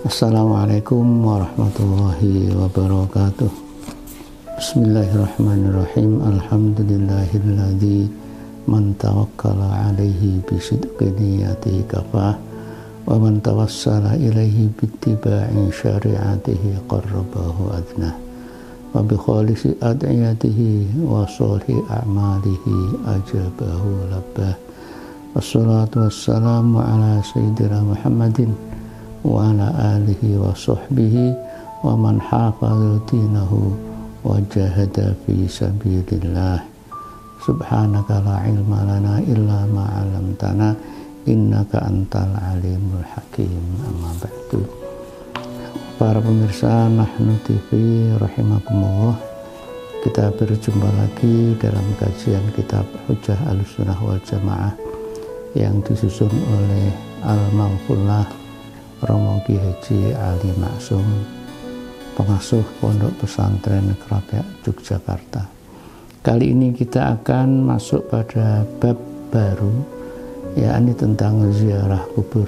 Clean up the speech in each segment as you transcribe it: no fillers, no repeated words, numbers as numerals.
Assalamualaikum warahmatullahi wabarakatuh. Bismillahirrahmanirrahim. Alhamdulillahilladzi man tawakkala alaihi bisidqi niyatihi kafah wa man tawassala ilaihi bittiba'i syari'atihi qarrabahu adnah wa bi khalisi ad'iyatihi wa sholhi a'malihi ajabahu labbah. Wassalatu wassalamu ala sayyidina Muhammadin wa ala alihi wa sahbihi wa man hafadha dinahu wa jahada fi sabilillah. Subhanaka la ilma lana illa ma 'allamtana innaka antal alimul hakim. Amma ba'du. Para pemirsa Nahnu TV rahimakumullah, kita berjumpa lagi dalam kajian kitab Hujjah Ahlussunnah wal Jamaah yang disusun oleh Al-Mawfullah Romo Ki Haji Ali Maksum, pengasuh Pondok Pesantren Krapyak Yogyakarta. Kali ini kita akan masuk pada bab baru, yakni tentang ziarah kubur.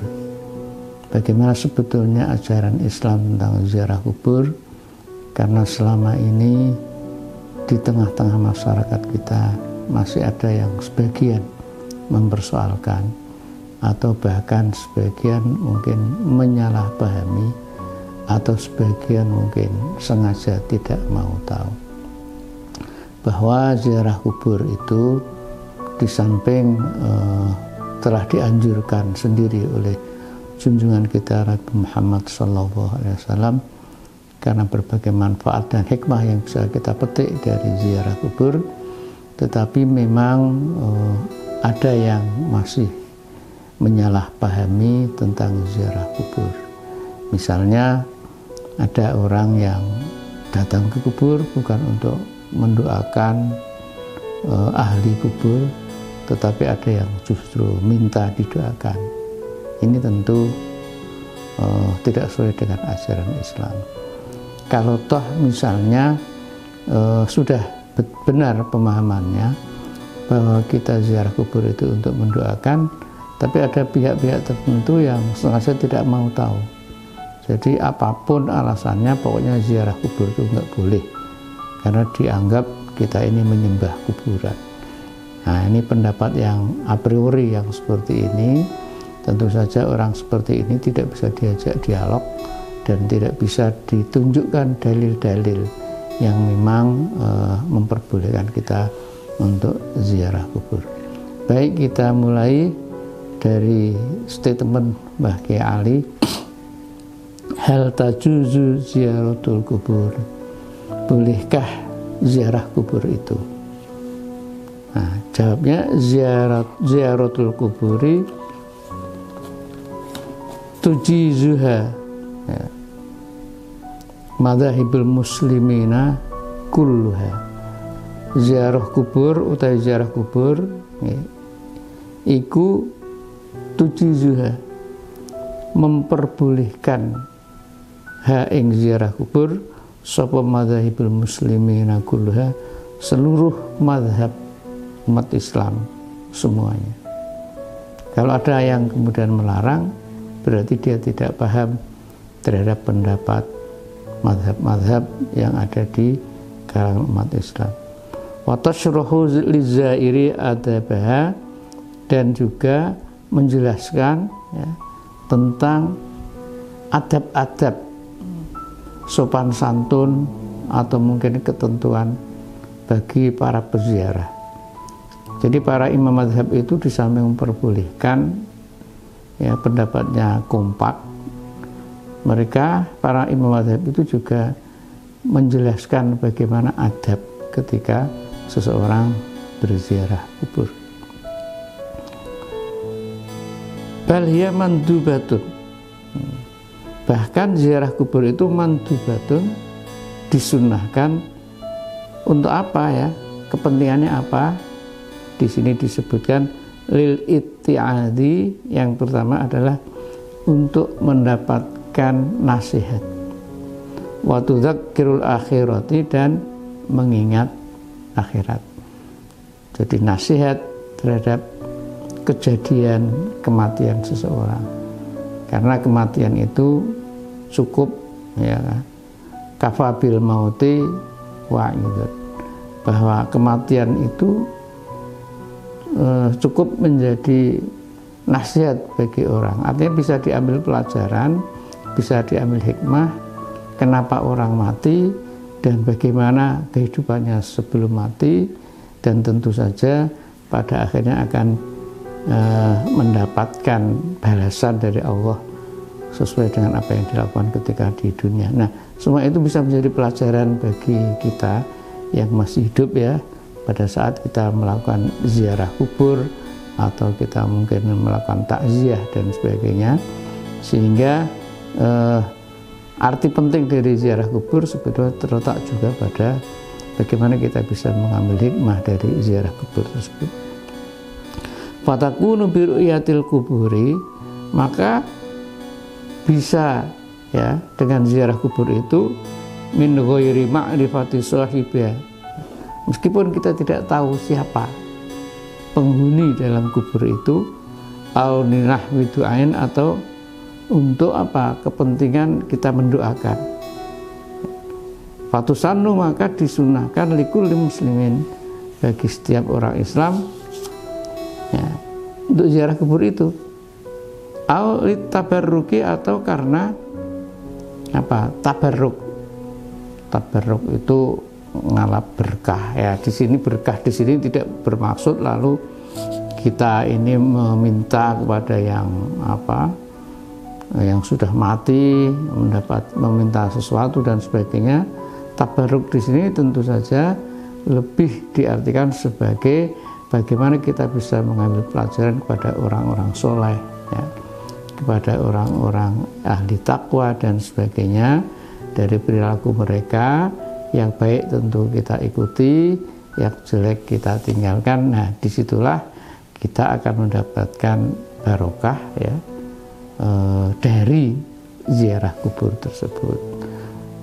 Bagaimana sebetulnya ajaran Islam tentang ziarah kubur? Karena selama ini di tengah-tengah masyarakat kita masih ada yang sebagian mempersoalkan, atau bahkan sebagian mungkin menyalahpahami, atau sebagian mungkin sengaja tidak mau tahu bahwa ziarah kubur itu di samping telah dianjurkan sendiri oleh junjungan kita Nabi Muhammad SAW, karena berbagai manfaat dan hikmah yang bisa kita petik dari ziarah kubur, tetapi memang ada yang masih menyalahpahami tentang ziarah kubur. Misalnya ada orang yang datang ke kubur bukan untuk mendoakan ahli kubur, tetapi ada yang justru minta didoakan. Ini tentu tidak sesuai dengan ajaran Islam. Kalau toh misalnya sudah benar pemahamannya bahwa kita ziarah kubur itu untuk mendoakan, tapi ada pihak-pihak tertentu yang sengaja tidak mau tahu. Jadi apapun alasannya, pokoknya ziarah kubur itu nggak boleh, karena dianggap kita ini menyembah kuburan. Nah, ini pendapat yang a priori yang seperti ini. Tentu saja orang seperti ini tidak bisa diajak dialog dan tidak bisa ditunjukkan dalil-dalil yang memang memperbolehkan kita untuk ziarah kubur. Baik, kita mulai dari statement Mbah Kiai Ali, hal tajuzu ziaratul kubur, bolehkah ziarah kubur itu? Nah, jawabnya ziaratul kuburi tujizuha ya, madzhabul muslimina kulluha. Ziarah kubur utawi ziarah kubur ya, iku tujizuha, memperbolehkan ha ing ziarah kubur sapa madzhabul muslimina kulluha, seluruh mazhab umat Islam semuanya. Kalau ada yang kemudian melarang, berarti dia tidak paham terhadap pendapat mazhab-mazhab yang ada di kalangan umat Islam. Wa tashrahu lizairi adabaha, dan juga menjelaskan ya, tentang adab-adab sopan santun atau mungkin ketentuan bagi para peziarah. Jadi para imam mazhab itu di samping memperbolehkan ya, pendapatnya kompak, mereka para imam mazhab itu juga menjelaskan bagaimana adab ketika seseorang berziarah kubur. Bal hiya mandubatun, bahkan ziarah kubur itu mandubatun, disunnahkan. Untuk apa ya? Kepentingannya apa? Di sini disebutkan lil itti'adi, yang pertama adalah untuk mendapatkan nasihat, wa tudzakkirul akhirati, dan mengingat akhirat. Jadi nasihat terhadap kejadian kematian seseorang, karena kematian itu cukup, ya, kafabil mauti wa'idur, bahwa kematian itu cukup menjadi nasihat bagi orang. Artinya bisa diambil pelajaran, bisa diambil hikmah kenapa orang mati dan bagaimana kehidupannya sebelum mati, dan tentu saja pada akhirnya akan mendapatkan balasan dari Allah sesuai dengan apa yang dilakukan ketika di dunia. Nah, semua itu bisa menjadi pelajaran bagi kita yang masih hidup, ya, pada saat kita melakukan ziarah kubur atau kita mungkin melakukan takziah dan sebagainya, sehingga arti penting dari ziarah kubur sebetulnya terletak juga pada bagaimana kita bisa mengambil hikmah dari ziarah kubur tersebut. Fatakunu bi ru'yatil kuburi, maka bisa, ya, dengan ziarah kubur itu min ghairi ma'rifati sahibiha, meskipun kita tidak tahu siapa penghuni dalam kubur itu, au ninahwi du'ain, atau untuk apa, kepentingan kita mendoakan. Fatusannu, maka disunahkan likulli muslimin, bagi setiap orang Islam, ya, untuk ziarah kubur itu, au litabarruki, atau karena apa, tabarruk. Tabarruk itu ngalap berkah, ya. Di sini berkah di sini tidak bermaksud lalu kita ini meminta kepada yang apa, yang sudah mati, meminta sesuatu dan sebagainya. Tabarruk di sini tentu saja lebih diartikan sebagai bagaimana kita bisa mengambil pelajaran kepada orang-orang soleh, ya, kepada orang-orang ahli takwa dan sebagainya, dari perilaku mereka. Yang baik tentu kita ikuti, yang jelek kita tinggalkan. Nah, disitulah kita akan mendapatkan barokah, ya, dari ziarah kubur tersebut.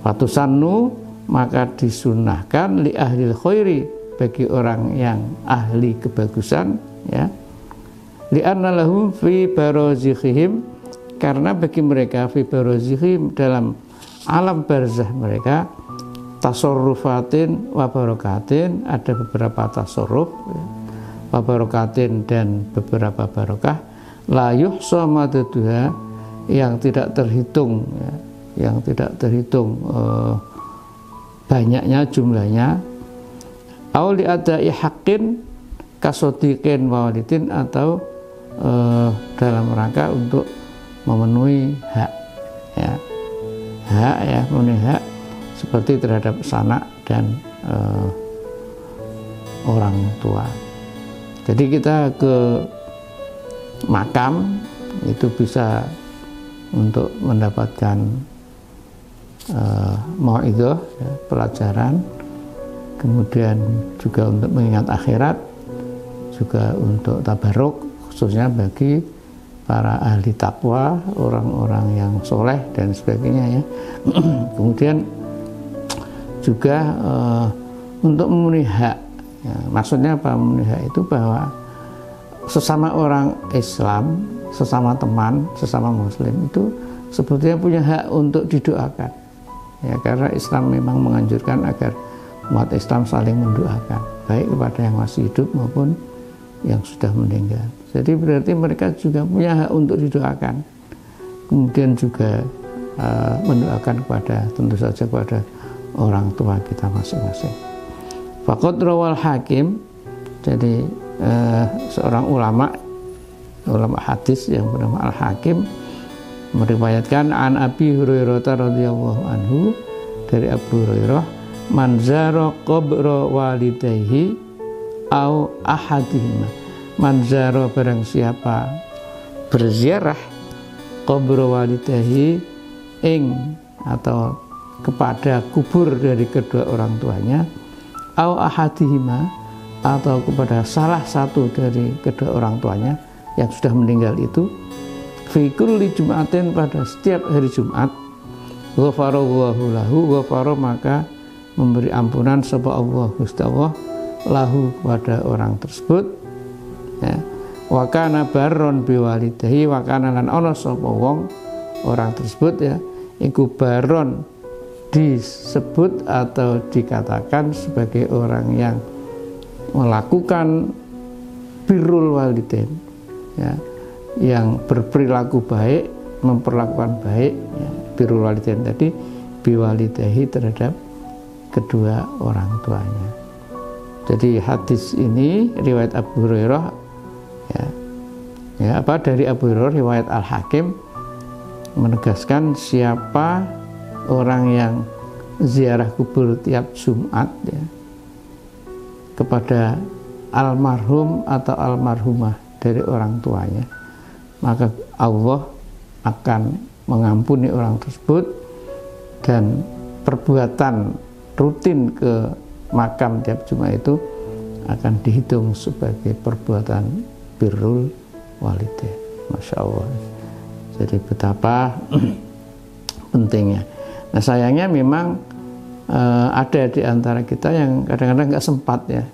Fatusannu, maka disunahkan li ahlil khairi, bagi orang yang ahli kebagusan, ya, li'anna lahum fi barazikhihim, karena bagi mereka fi barazikhihim, dalam alam barzah mereka, tasarrufatin wa barakatin, ada beberapa tasarruf, ya, wa barakatin, dan beberapa barokah, la yuhsa madaduha, yang tidak terhitung, ya, yang tidak terhitung banyaknya jumlahnya, au li adai haqqin kasodiqin walidin, atau dalam rangka untuk memenuhi hak, ya, hak, ya, memenuhi hak seperti terhadap sanak dan orang tua. Jadi kita ke makam itu bisa untuk mendapatkan mau'idhah, ya, pelajaran, kemudian juga untuk mengingat akhirat, juga untuk tabarruk, khususnya bagi para ahli takwa, orang-orang yang soleh dan sebagainya, ya. Kemudian juga untuk memenuhi hak, ya, maksudnya apa memenuhi hak itu, bahwa sesama orang Islam, sesama teman, sesama muslim itu sebetulnya punya hak untuk didoakan, ya, karena Islam memang menganjurkan agar umat Islam saling mendoakan, baik kepada yang masih hidup maupun yang sudah meninggal. Jadi berarti mereka juga punya hak untuk didoakan. Kemudian juga mendoakan kepada, tentu saja kepada orang tua kita masing-masing. Faqad rawal Hakim, jadi seorang ulama hadis yang bernama Al-Hakim meriwayatkan an Abi Hurairah radhiyallahu anhu, dari Abu Hurairah, man zara qabra walidayhi au ahadihima, man zara, barang siapa berziarah qabra walidayhi, ing, atau kepada kubur dari kedua orang tuanya, au ahadihima, atau kepada salah satu dari kedua orang tuanya yang sudah meninggal itu, fi kulli jum'atin, pada setiap hari Jumat, ghafarallahu lahu, ghafara, maka memberi ampunan sapa Allah Gusti Allah lahu, kepada orang tersebut, ya, wa kana barron biwalidahi, wa kana lan ana sapa wong orang tersebut, ya, iku baron disebut atau dikatakan sebagai orang yang melakukan birrul walidain, ya, yang berperilaku baik, memperlakukan baik, ya, birrul walidain tadi biwalidahi terhadap kedua orang tuanya. Jadi hadis ini riwayat Abu Hurairah, dari Abu Hurairah riwayat Al-Hakim menegaskan siapa orang yang ziarah kubur tiap Jumat, ya, kepada almarhum atau almarhumah dari orang tuanya, maka Allah akan mengampuni orang tersebut, dan perbuatan rutin ke makam tiap Jumat itu akan dihitung sebagai perbuatan birrul walidain. Masya Allah. Jadi betapa pentingnya. Nah sayangnya memang ada di antara kita yang kadang-kadang nggak sempat, ya,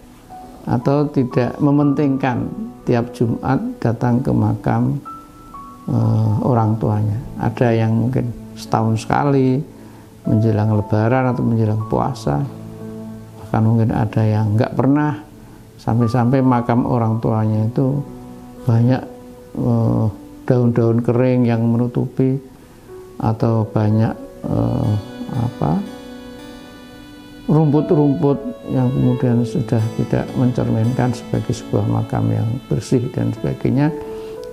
atau tidak mementingkan tiap Jumat datang ke makam orang tuanya. Ada yang mungkin setahun sekali menjelang Lebaran atau menjelang puasa, bahkan mungkin ada yang nggak pernah, sampai-sampai makam orang tuanya itu banyak daun-daun kering yang menutupi, atau banyak rumput-rumput yang kemudian sudah tidak mencerminkan sebagai sebuah makam yang bersih dan sebagainya,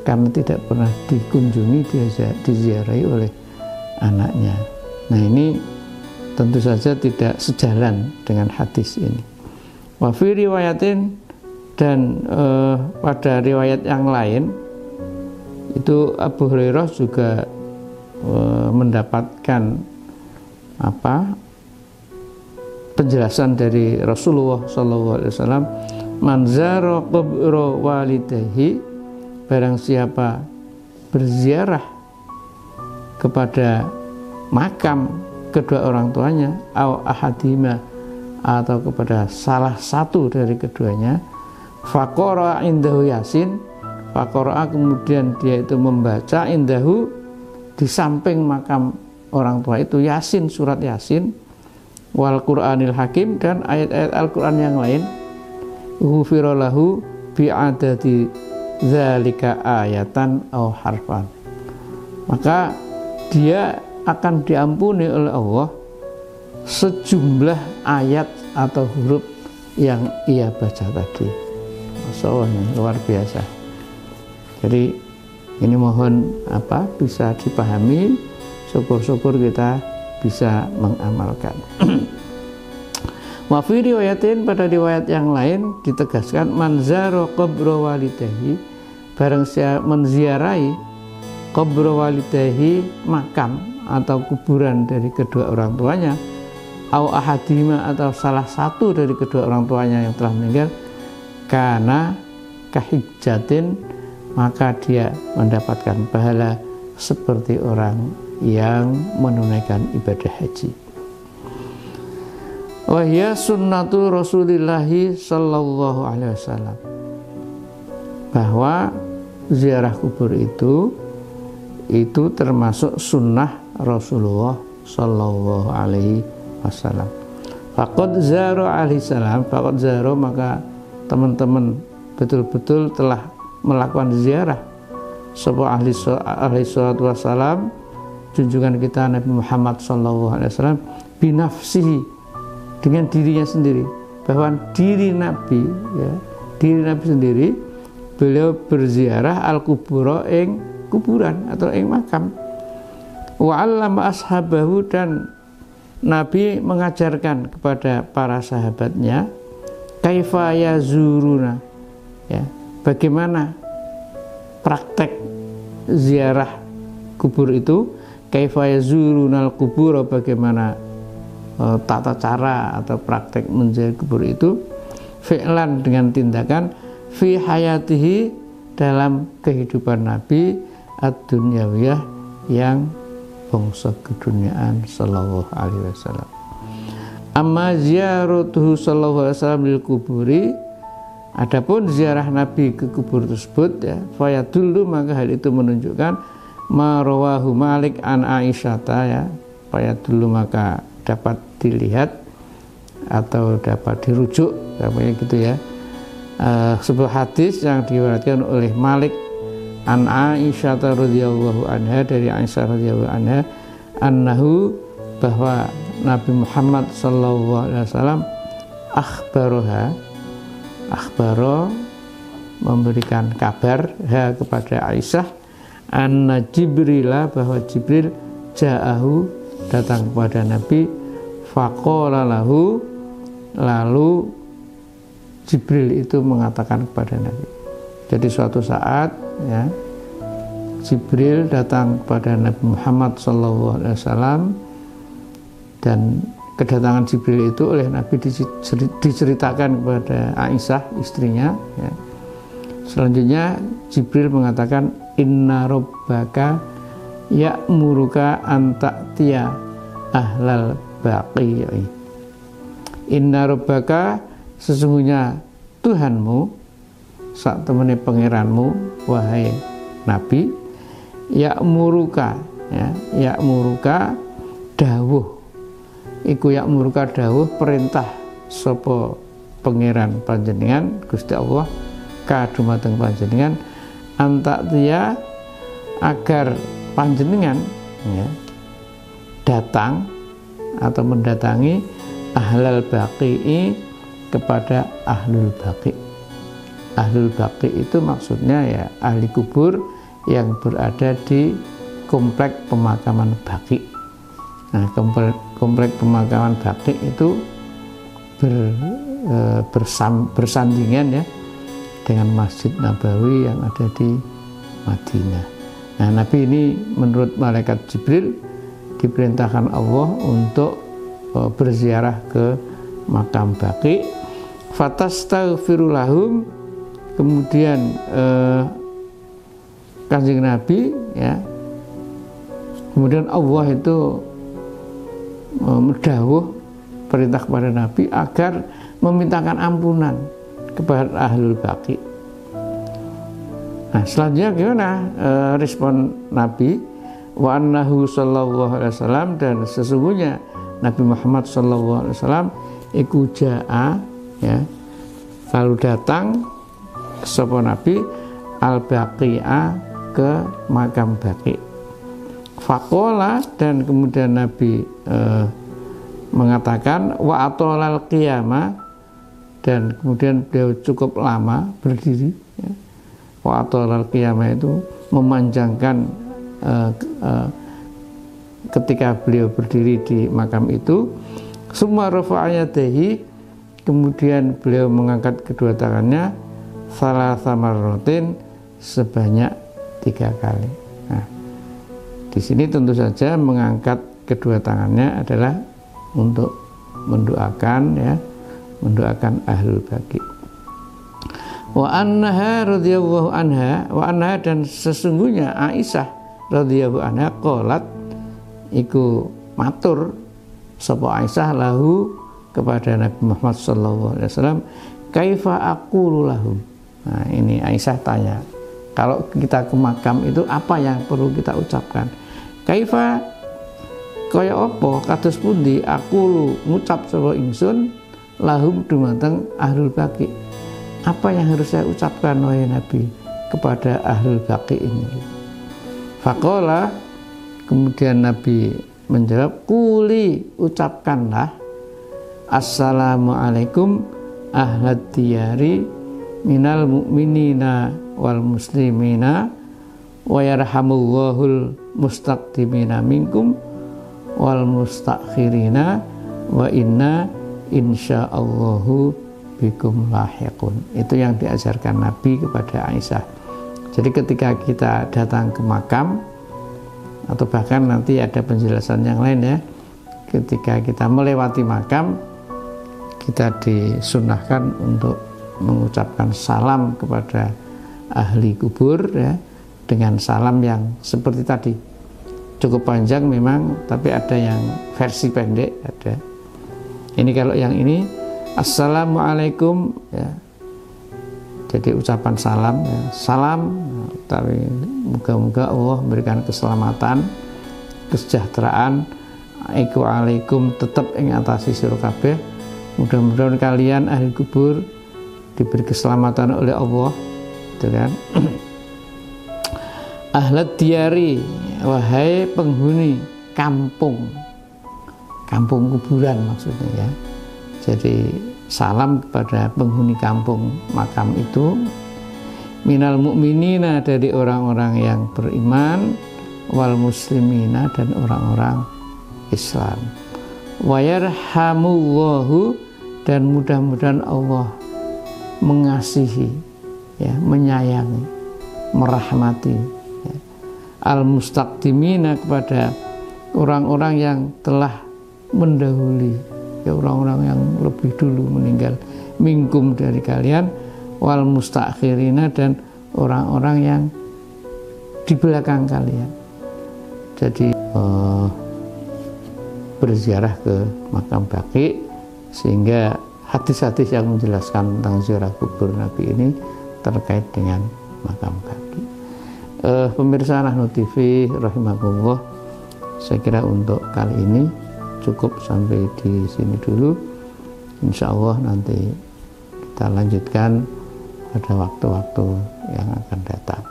karena tidak pernah dikunjungi, diziarahi oleh anaknya. Nah ini tentu saja tidak sejalan dengan hadis ini. Wa fi riwayatin, dan pada riwayat yang lain itu Abu Hurairah juga mendapatkan penjelasan dari Rasulullah SAW, man zara qabra walidayhi, barang siapa berziarah kepada makam kedua orang tuanya, au ahadima, atau kepada salah satu dari keduanya, faqara indahu yasin, faqara kemudian dia itu membaca indahu di samping makam orang tua itu yasin, surat yasin, wal Qur'anil Hakim, dan ayat-ayat Al-Quran yang lain, ghufira lahu bi'adadi dzalika ayatan au harfan, maka dia akan diampuni oleh Allah sejumlah ayat atau huruf yang ia baca tadi. Masya Allah, luar biasa. Jadi ini mohon bisa dipahami, syukur-syukur kita bisa mengamalkan. Wa fi riwayatin, pada riwayat yang lain ditegaskan, man zara qabra walidahi, barang siapa menziarahi qabra walidahi, makam atau kuburan dari kedua orang tuanya, au ahadima, atau salah satu dari kedua orang tuanya yang telah meninggal, kana kahijjatin, maka dia mendapatkan pahala seperti orang yang menunaikan ibadah haji. Wahya sunnatu Rasulillahi sallallahu alaihi wasallam, bahwa ziarah kubur itu termasuk sunnah Rasulullah sallallahu alaihi wasallam. Faqad zara alaihi salam, faqad zara, maka teman-teman betul-betul telah melakukan ziarah sapa alaihi salatu wasallam, junjungan kita Nabi Muhammad sallallahu alaihi wasallam, binafsihi, dengan dirinya sendiri, bahwa diri Nabi, ya, diri Nabi sendiri, beliau berziarah al-kubura, ing kuburan atau ing makam. Wa 'allama ashabahu, dan Nabi mengajarkan kepada para sahabatnya, kaifa yazuruna, ya, bagaimana praktek ziarah kubur itu, kaifa yazurunal kubur, bagaimana tata cara atau praktek menziarahi kubur itu, fi'lan, dengan tindakan, fi hayatihi, dalam kehidupan Nabi, ad-dunyawiyah, yang bangsa keduniaan sallallahu alaihi wasallam. Amma ziyaratuhu sallallahu alaihi wasallam lil kuburi, adapun ziarah Nabi ke kubur tersebut, ya, fayadullu, maka hal itu menunjukkan ma rawahu Malik an Aisyata, ya, dulu maka dapat dilihat atau dapat dirujuk, kayak gitu ya. Sebuah hadis yang diriwayatkan oleh Malik an Aisyah radhiyallahu anha, dari Aisyah radhiyallahu anha, annahu, bahwa Nabi Muhammad sallallahu alaihi wasallam akhbaro memberikan kabar kepada Aisyah, anna Jibrila, bahwa Jibril ja'ahu datang kepada Nabi, faqala lahu, lalu Jibril itu mengatakan kepada Nabi. Jadi suatu saat ya, Jibril datang kepada Nabi Muhammad SAW, dan kedatangan Jibril itu oleh Nabi diceritakan kepada Aisyah istrinya ya. Selanjutnya Jibril mengatakan, inna rabbaka ya'muruka an ta'tiya ahlal baqi'i. Inna rabbaka, sesungguhnya Tuhanmu, sak temene pangeranmu wahai Nabi, ya'muruka ya, ya'muruka dawuh, iku ya'muruka dawuh perintah sapa pangeran panjenengan Gusti Allah ka dumateng panjenengan, antaktia, agar panjenengan ya, datang atau mendatangi ahlal baqi'i, kepada ahlul baqi. Ahlul baqi itu maksudnya ya ahli kubur yang berada di komplek pemakaman baqi. Nah, komplek pemakaman baqi itu bersandingan ya dengan Masjid Nabawi yang ada di Madinah. Nah, Nabi ini menurut malaikat Jibril diperintahkan Allah untuk berziarah ke makam baqi. Fatastaghfiru lahum, kemudian Kanjeng Nabi ya, kemudian Allah itu mendawuh perintah kepada Nabi agar memintakan ampunan kepada ahlul baqi. Nah, selanjutnya gimana respon Nabi? Wa annahu sallallahu alaihi wasallam, dan sesungguhnya Nabi Muhammad sallallahu alaihi wasallam iku jaa ya, lalu datang sapa Nabi al-baqi'a, ke makam baqi. Faqala, dan kemudian Nabi mengatakan wa atolal qiyama, dan kemudian beliau cukup lama berdiri ya. Wa atolal qiyama itu memanjangkan ketika beliau berdiri di makam itu. Summa rafa'a yadayhi, kemudian beliau mengangkat kedua tangannya, salasa marratin, sebanyak 3 kali. Nah, di sini tentu saja mengangkat kedua tangannya adalah untuk mendoakan ya, mendoakan ahlul baqi. Wa annaha radhiyallahu anha, wa annaha, dan sesungguhnya Aisyah radhiyallahu anha qalat, iku matur sapa Aisyah lahu, kepada Nabi Muhammad sallallahu alaihi wasallam, kaifa aqulu lahum. Nah, ini Aisyah tanya, kalau kita ke makam itu apa yang perlu kita ucapkan? Kaifa, kaya apa, kados pundi, aqulu, ngucap sapa ingsun lahum dumateng ahlul baqi. Apa yang harus saya ucapkan wahai Nabi kepada ahlul baqi ini? Faqala, kemudian Nabi menjawab, kuli, ucapkanlah, assalamualaikum ahlad diyari minal mu'minina wal muslimina wa yarhamullahul mustaqdimina minkum wal mustakhirina wa inna insyaallahu bikum lahiqun. Itu yang diajarkan Nabi kepada Aisyah. Jadi ketika kita datang ke makam, atau bahkan nanti ada penjelasan yang lain ya, ketika kita melewati makam, kita disunahkan untuk mengucapkan salam kepada ahli kubur ya, dengan salam yang seperti tadi, cukup panjang memang, tapi ada yang versi pendek ada. Ini kalau yang ini assalamualaikum ya, jadi ucapan salam ya, salam, tapi moga-moga Allah memberikan keselamatan, kesejahteraan iku alaikum tetep ing atasi sira kabeh. Mudah-mudahan kalian ahli kubur diberi keselamatan oleh Allah, gitu kan. Ahlat diari, wahai penghuni kampung kuburan maksudnya ya. Jadi salam kepada penghuni kampung makam itu, minal mu'minina dari orang-orang yang beriman, wal muslimina dan orang-orang Islam. Wa yarhamullahu dan mudah-mudahan Allah mengasihi, ya, menyayangi, merahmati, ya, al mustaqdimina kepada orang-orang yang telah mendahului, ya, orang-orang yang lebih dulu meninggal, minkum dari kalian, wal mustakhirina dan orang-orang yang di belakang kalian. Jadi berziarah ke makam Baqi, sehingga hadis-hadis yang menjelaskan tentang ziarah kubur Nabi ini terkait dengan makam Baqi. Pemirsa Nahnu TV rahimakumullah, saya kira untuk kali ini cukup sampai di sini dulu. Insya Allah nanti kita lanjutkan pada waktu-waktu yang akan datang.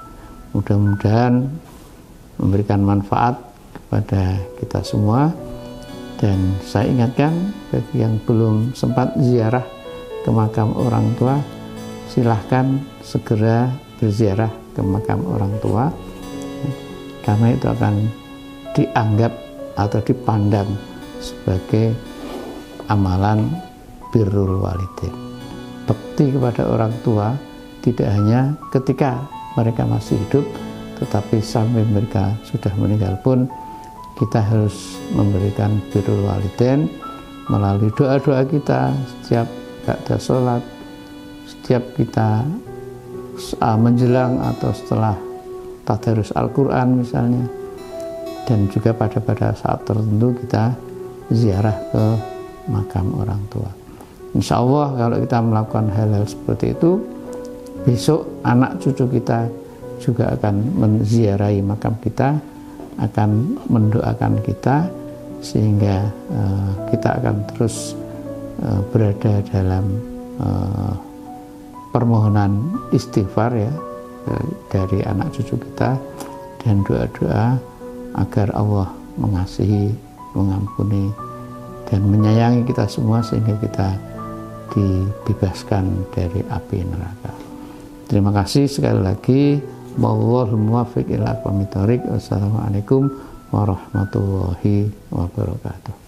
Mudah-mudahan memberikan manfaat kepada kita semua. Dan saya ingatkan bagi yang belum sempat ziarah ke makam orang tua, silahkan segera berziarah ke makam orang tua, karena itu akan dianggap atau dipandang sebagai amalan birrul walidain. Bekti kepada orang tua tidak hanya ketika mereka masih hidup, tetapi sampai mereka sudah meninggal pun kita harus memberikan birrul walidain melalui doa-doa kita setiap ba'da sholat, setiap kita menjelang atau setelah tadarus Al-Quran misalnya, dan juga pada saat tertentu kita ziarah ke makam orang tua. Insya Allah kalau kita melakukan hal-hal seperti itu, besok anak cucu kita juga akan menziarahi makam kita, akan mendoakan kita, sehingga kita akan terus berada dalam permohonan istighfar, ya, dari anak cucu kita, dan doa-doa agar Allah mengasihi, mengampuni, dan menyayangi kita semua sehingga kita dibebaskan dari api neraka. Terima kasih sekali lagi. Wallahul muwaffiq ila aqwamit thoriq. Wassalamualaikum warahmatullahi wabarakatuh.